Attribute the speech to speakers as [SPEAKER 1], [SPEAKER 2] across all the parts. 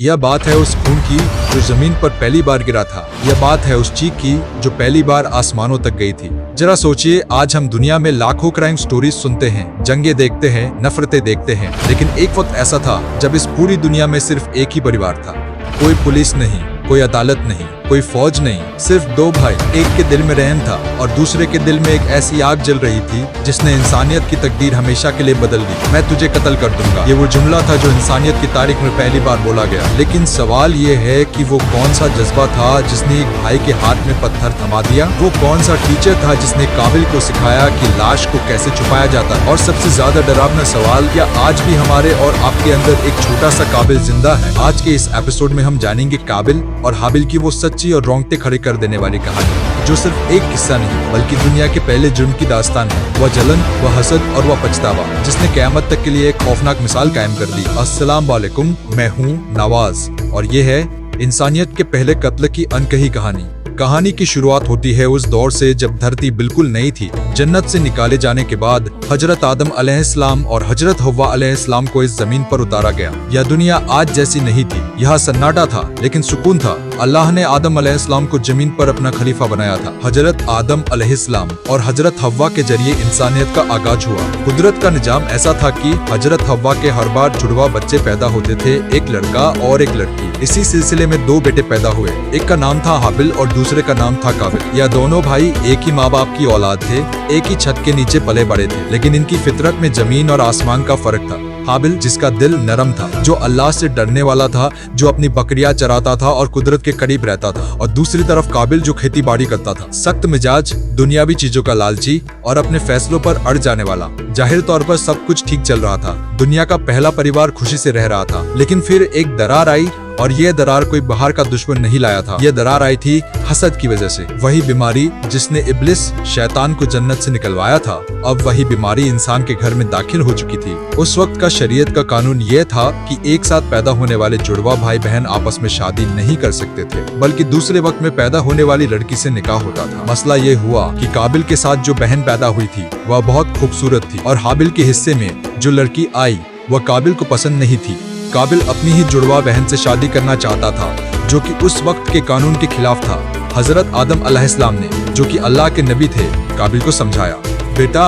[SPEAKER 1] यह बात है उस खून की जो जमीन पर पहली बार गिरा था। यह बात है उस चीख की जो पहली बार आसमानों तक गई थी। जरा सोचिए, आज हम दुनिया में लाखों क्राइम स्टोरीज सुनते हैं, जंगे देखते हैं, नफरतें देखते हैं, लेकिन एक वक्त ऐसा था जब इस पूरी दुनिया में सिर्फ एक ही परिवार था। कोई पुलिस नहीं, कोई अदालत नहीं, कोई फौज नहीं, सिर्फ दो भाई। एक के दिल में रहम था और दूसरे के दिल में एक ऐसी आग जल रही थी जिसने इंसानियत की तकदीर हमेशा के लिए बदल दी। मैं तुझे कत्ल कर दूंगा, ये वो जुमला था जो इंसानियत की तारीख में पहली बार बोला गया। लेकिन सवाल ये है कि वो कौन सा जज्बा था जिसने एक भाई के हाथ में पत्थर थमा दिया? वो कौन सा टीचर था जिसने काबिल को सिखाया कि लाश को कैसे छुपाया जाता है? और सबसे ज्यादा डरावना सवाल, क्या आज भी हमारे और आपके अंदर एक छोटा सा काबिल जिंदा है? आज के इस एपिसोड में हम जानेंगे काबिल और हाबिल की वो सच्ची और रोंगटे खड़े कर देने वाली कहानी, जो सिर्फ एक किस्सा नहीं बल्कि दुनिया के पहले जुर्म की दास्तान है। वह जलन, वह हसद और वह पछतावा जिसने क़यामत तक के लिए एक खौफनाक मिसाल कायम कर दी। अस्सलाम वालेकुम, मैं हूँ नवाज और ये है इंसानियत के पहले कत्ल की अनकही कहानी। कहानी की शुरुआत होती है उस दौर से जब धरती बिल्कुल नई थी। जन्नत से निकाले जाने के बाद हजरत आदम अलैहिस्सलाम और हजरत हव्वा अलैहिस्सलाम को इस जमीन पर उतारा गया। यह दुनिया आज जैसी नहीं थी। यहाँ सन्नाटा था लेकिन सुकून था। अल्लाह ने आदम अलैहिस्सलाम को जमीन पर अपना खलीफा बनाया था। हजरत आदम अलैहिस्सलाम और हजरत हव्वा के जरिए इंसानियत का आगाज हुआ। कुदरत का निजाम ऐसा था कि हजरत हव्वा के हर बार जुड़वा बच्चे पैदा होते थे, एक लड़का और एक लड़की। इसी सिलसिले में दो बेटे पैदा हुए। एक का नाम था हाबिल और दूसरे का नाम था काबिल। यह दोनों भाई एक ही माँ बाप की औलाद थे, एक ही छत के नीचे पले बड़े थे, लेकिन इनकी फितरत में जमीन और आसमान का फर्क था। हाबिल जिसका दिल नरम था, जो अल्लाह से डरने वाला था, जो अपनी बकरियां चराता था और कुदरत के करीब रहता था, और दूसरी तरफ काबिल जो खेती बाड़ी करता था, सख्त मिजाज, दुनियावी चीजों का लालची और अपने फैसलों पर अड़ जाने वाला। जाहिर तौर पर सब कुछ ठीक चल रहा था, दुनिया का पहला परिवार खुशी से रह रहा था। लेकिन फिर एक दरार आई और ये दरार कोई बाहर का दुश्मन नहीं लाया था। ये दरार आई थी हसद की वजह से। वही बीमारी जिसने इब्लिस शैतान को जन्नत से निकलवाया था, अब वही बीमारी इंसान के घर में दाखिल हो चुकी थी। उस वक्त का शरीयत का कानून ये था कि एक साथ पैदा होने वाले जुड़वा भाई बहन आपस में शादी नहीं कर सकते थे, बल्कि दूसरे वक्त में पैदा होने वाली लड़की से निकाह होता था। मसला ये हुआ कि काबिल के साथ जो बहन पैदा हुई थी वह बहुत खूबसूरत थी और हाबिल के हिस्से में जो लड़की आई वह काबिल को पसंद नहीं थी। काबिल अपनी ही जुड़वा बहन से शादी करना चाहता था, जो कि उस वक्त के कानून के खिलाफ था। हजरत आदम अलैहिस्सलाम ने, जो कि अल्लाह के नबी थे, काबिल को समझाया, बेटा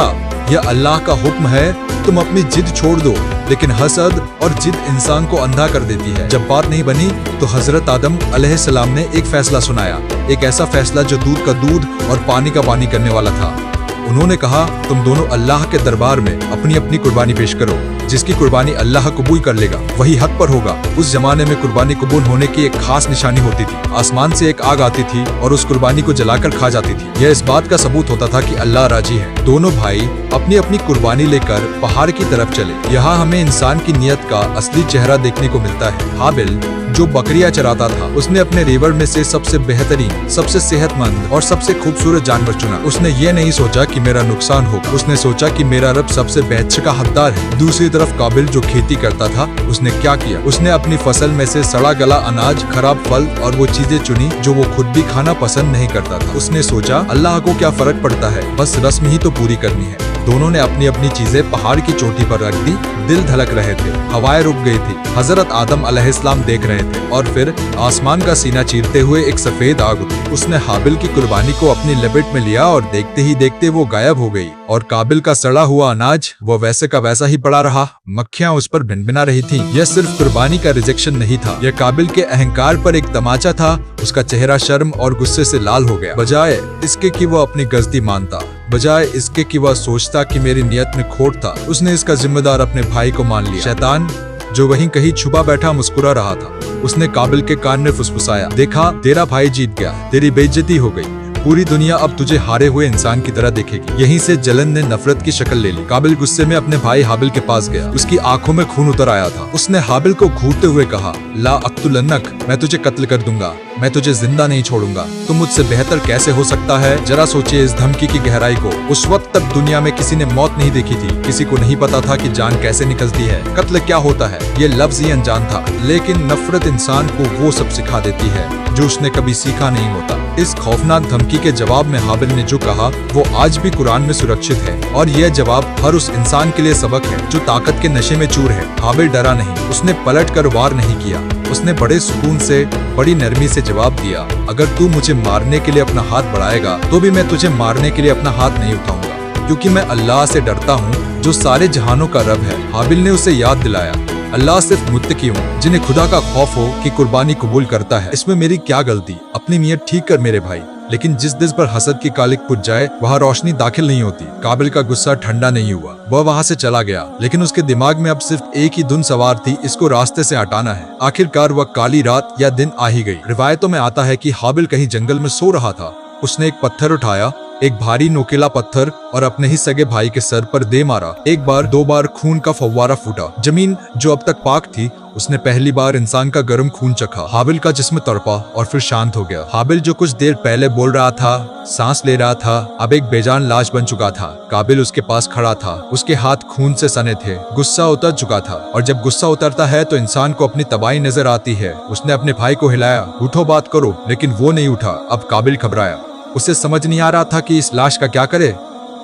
[SPEAKER 1] यह अल्लाह का हुक्म है, तुम अपनी जिद छोड़ दो। लेकिन हसद और जिद इंसान को अंधा कर देती है। जब बात नहीं बनी तो हजरत आदम अलैहिस्सलाम ने एक फैसला सुनाया, एक ऐसा फैसला जो दूध का दूध और पानी का पानी करने वाला था। उन्होंने कहा, तुम दोनों अल्लाह के दरबार में अपनी अपनी कुर्बानी पेश करो। जिसकी कुर्बानी अल्लाह कबूल कर लेगा वही हक पर होगा। उस जमाने में कुर्बानी कबूल होने की एक खास निशानी होती थी। आसमान से एक आग आती थी और उस कुर्बानी को जलाकर खा जाती थी। यह इस बात का सबूत होता था कि अल्लाह राजी है। दोनों भाई अपनी अपनी कुर्बानी लेकर पहाड़ की तरफ चले। यहाँ हमें इंसान की नियत का असली चेहरा देखने को मिलता है। हाबिल जो बकरियां चराता था, उसने अपने रेवड़ में से सबसे बेहतरीन, सबसे सेहतमंद और सबसे खूबसूरत जानवर चुना। उसने ये नहीं सोचा कि मेरा नुकसान होगा, उसने सोचा कि मेरा रब सबसे बेहतर का हकदार है। दूसरी तरफ काबिल जो खेती करता था, उसने क्या किया? उसने अपनी फसल में से सड़ा गला अनाज, खराब फल और वो चीजें चुनी जो वो खुद भी खाना पसंद नहीं करता था। उसने सोचा अल्लाह को क्या फर्क पड़ता है, बस रस्म ही तो पूरी करनी है। दोनों ने अपनी अपनी चीजें पहाड़ की चोटी पर रख दी। दिल धड़क रहे थे, हवाएं रुक गई थी। हजरत आदम अलैहिस्सलाम देख रहे थे और फिर आसमान का सीना चीरते हुए एक सफेद आग उठी। उसने हाबिल की कुर्बानी को अपनी लपेट में लिया और देखते ही देखते वो गायब हो गई। और काबिल का सड़ा हुआ अनाज वो वैसे का वैसा ही पड़ा रहा। मक्खियां उस पर भिनभिना रही थीं। यह सिर्फ कुर्बानी का रिजेक्शन नहीं था, यह काबिल के अहंकार पर एक तमाचा था। उसका चेहरा शर्म और गुस्से से लाल हो गया। बजाय इसके कि वो अपनी गलती मानता, बजाय इसके कि वह सोचता कि मेरी नियत में खोट था, उसने इसका जिम्मेदार अपने भाई को मान लिया। शैतान जो वहीं कहीं छुपा बैठा मुस्कुरा रहा था, उसने काबिल के कान में फुसफुसाया, देखा तेरा भाई जीत गया, तेरी बेइज्जती हो गई। पूरी दुनिया अब तुझे हारे हुए इंसान की तरह देखेगी। यहीं से जलन ने नफरत की शक्ल ले ली। काबिल गुस्से में अपने भाई हाबिल के पास गया। उसकी आंखों में खून उतर आया था। उसने हाबिल को घूरते हुए कहा, ला अक्तुलन्नक, मैं तुझे कत्ल कर दूंगा, मैं तुझे जिंदा नहीं छोड़ूंगा। तुम मुझसे बेहतर कैसे हो सकता है? जरा सोचिए इस धमकी की गहराई को। उस वक्त तक दुनिया में किसी ने मौत नहीं देखी थी, किसी को नहीं पता था कि जान कैसे निकलती है, कत्ल क्या होता है, ये लफ्ज ही अनजान था। लेकिन नफरत इंसान को वो सब सिखा देती है जो उसने कभी सीखा नहीं होता। इस खौफनाक धमकी नेकी के जवाब में हाबिल ने जो कहा वो आज भी कुरान में सुरक्षित है, और यह जवाब हर उस इंसान के लिए सबक है जो ताकत के नशे में चूर है। हाबिल डरा नहीं, उसने पलट कर वार नहीं किया, उसने बड़े सुकून से, बड़ी नरमी से जवाब दिया, अगर तू मुझे मारने के लिए अपना हाथ बढ़ाएगा तो भी मैं तुझे मारने के लिए अपना हाथ नहीं उठाऊंगा, क्योंकि मैं अल्लाह से डरता हूँ जो सारे जहानों का रब है। हाबिल ने उसे याद दिलाया, अल्लाह सिर्फ मुत्तकी हूँ जिन्हें खुदा का खौफ हो कि कुर्बानी कबूल करता है। इसमें मेरी क्या गलती, अपनी नीयत ठीक कर मेरे भाई। लेकिन जिस दिल पर हसद की कालिक पुट जाए वहाँ रोशनी दाखिल नहीं होती। काबिल का गुस्सा ठंडा नहीं हुआ, वह वहाँ से चला गया, लेकिन उसके दिमाग में अब सिर्फ एक ही धुन सवार थी, इसको रास्ते से हटाना है। आखिरकार वह काली रात या दिन आ ही गई। रिवायतों में आता है कि हाबिल कहीं जंगल में सो रहा था। उसने एक पत्थर उठाया, एक भारी नोकीला पत्थर, और अपने ही सगे भाई के सर पर दे मारा। एक बार, दो बार खून का फव्वारा फूटा। जमीन जो अब तक पाक थी, उसने पहली बार इंसान का गर्म खून चखा। हाबिल का जिस्म तड़पा और फिर शांत हो गया। हाबिल जो कुछ देर पहले बोल रहा था, सांस ले रहा था, अब एक बेजान लाश बन चुका था। काबिल उसके पास खड़ा था, उसके हाथ खून से सने थे, गुस्सा उतर चुका था, और जब गुस्सा उतरता है तो इंसान को अपनी तबाही नजर आती है। उसने अपने भाई को हिलाया, उठो बात करो, लेकिन वो नहीं उठा। अब काबिल घबराया, उसे समझ नहीं आ रहा था कि इस लाश का क्या करे,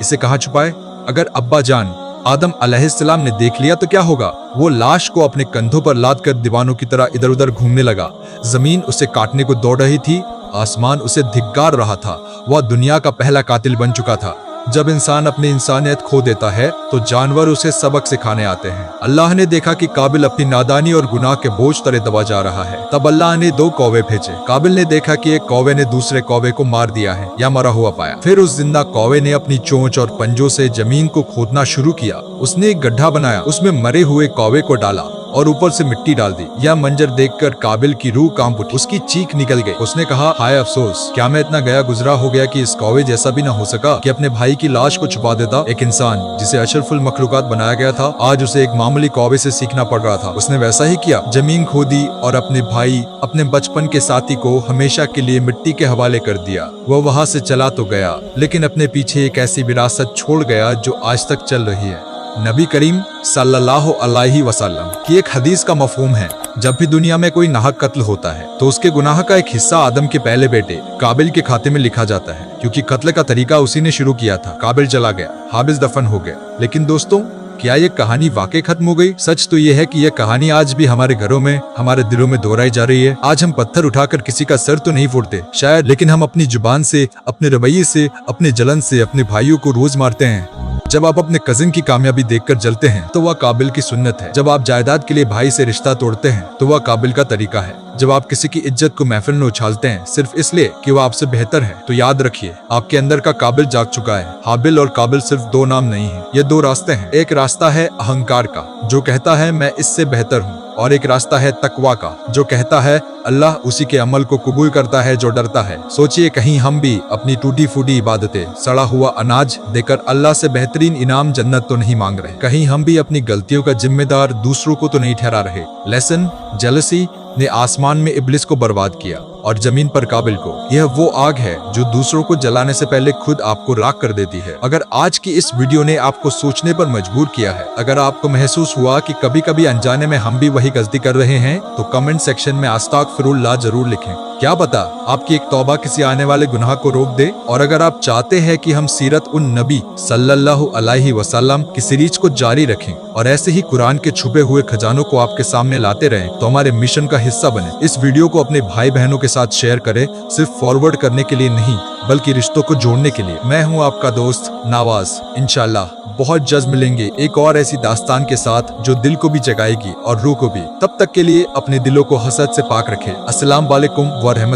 [SPEAKER 1] इसे कहाँ छुपाए। अगर अब्बा जान आदम अलैहिस्सलाम ने देख लिया तो क्या होगा। वो लाश को अपने कंधों पर लाद कर दीवानों की तरह इधर उधर घूमने लगा। जमीन उसे काटने को दौड़ रही थी, आसमान उसे धिक्कार रहा था। वह दुनिया का पहला कातिल बन चुका था। जब इंसान अपनी इंसानियत खो देता है तो जानवर उसे सबक सिखाने आते हैं। अल्लाह ने देखा कि काबिल अपनी नादानी और गुनाह के बोझ तले दबा जा रहा है। तब अल्लाह ने 2 कौवे भेजे। काबिल ने देखा कि एक कौवे ने दूसरे कौवे को मार दिया है या मरा हुआ पाया। फिर उस जिंदा कौवे ने अपनी चोंच और पंजों से जमीन को खोदना शुरू किया। उसने एक गड्ढा बनाया, उसमें मरे हुए कौवे को डाला और ऊपर से मिट्टी डाल दी। यह मंजर देखकर काबिल की रूह कांप उठी, उसकी चीख निकल गई। उसने कहा, हाय अफसोस, क्या मैं इतना गया गुजरा हो गया कि इस कौवे जैसा भी ना हो सका कि अपने भाई की लाश को छुपा देता। एक इंसान जिसे अशरफुल मखलूकात बनाया गया था, आज उसे एक मामूली कौवे से सीखना पड़ रहा था। उसने वैसा ही किया, जमीन खोदी और अपने भाई, अपने बचपन के साथी को हमेशा के लिए मिट्टी के हवाले कर दिया। वह वहाँ से चला तो गया, लेकिन अपने पीछे एक ऐसी विरासत छोड़ गया जो आज तक चल रही है। नबी करीम सल्लल्लाहु अलैहि वसल्लम की एक हदीस का मफहूम है, जब भी दुनिया में कोई नाहक कत्ल होता है तो उसके गुनाह का एक हिस्सा आदम के पहले बेटे काबिल के खाते में लिखा जाता है, क्योंकि कत्ल का तरीका उसी ने शुरू किया था। काबिल चला गया, हाबिल दफन हो गया। लेकिन दोस्तों, क्या ये कहानी वाकई खत्म हो गई? सच तो ये है कि यह कहानी आज भी हमारे घरों में, हमारे दिलों में दोहराई जा रही है। आज हम पत्थर उठाकर किसी का सर तो नहीं फोड़ते शायद, लेकिन हम अपनी जुबान से, अपने रवैये से, अपने जलन से अपने भाइयों को रोज मारते हैं। जब आप अपने कजिन की कामयाबी देखकर जलते हैं तो वह काबिल की सुन्नत है। जब आप जायदाद के लिए भाई से रिश्ता तोड़ते हैं तो वह काबिल का तरीका है। जब आप किसी की इज्जत को महफिल में उछालते हैं सिर्फ इसलिए कि वह आपसे बेहतर है, तो याद रखिए आपके अंदर का काबिल जाग चुका है। हाबिल और काबिल सिर्फ 2 नाम नहीं है, ये 2 रास्ते हैं। एक रास्ता है अहंकार का, जो कहता है मैं इससे बेहतर हूँ, और एक रास्ता है तकवा का, जो कहता है अल्लाह उसी के अमल को कबूल करता है जो डरता है। सोचिए, कहीं हम भी अपनी टूटी फूटी इबादतें, सड़ा हुआ अनाज देकर अल्लाह से बेहतरीन इनाम जन्नत तो नहीं मांग रहे? कहीं हम भी अपनी गलतियों का जिम्मेदार दूसरों को तो नहीं ठहरा रहे? लेसन जेलसी ने आसमान में इब्लिस को बर्बाद किया और जमीन पर काबिल को। यह वो आग है जो दूसरों को जलाने से पहले खुद आपको राख कर देती है। अगर आज की इस वीडियो ने आपको सोचने पर मजबूर किया है, अगर आपको महसूस हुआ कि कभी कभी अनजाने में हम भी वही गलती कर रहे हैं, तो कमेंट सेक्शन में अस्तगफिरुल्लाह जरूर लिखें। क्या पता आपकी एक तौबा किसी आने वाले गुनाह को रोक दे। और अगर आप चाहते हैं कि हम सीरत उन नबी सल्लल्लाहु अलैहि वसल्लम की सीरीज को जारी रखें और ऐसे ही कुरान के छुपे हुए खजानों को आपके सामने लाते रहें, तो हमारे मिशन का हिस्सा बने। इस वीडियो को अपने भाई बहनों के साथ शेयर करें, सिर्फ फॉरवर्ड करने के लिए नहीं, बल्कि रिश्तों को जोड़ने के लिए। मैं हूं आपका दोस्त नवाज। इंशाल्लाह बहुत जल्द मिलेंगे एक और ऐसी दास्तान के साथ जो दिल को भी जगाएगी और रूह को भी। तब तक के लिए अपने दिलों को हसद से पाक रखें। अस्सलाम वालेकुम व रहमत।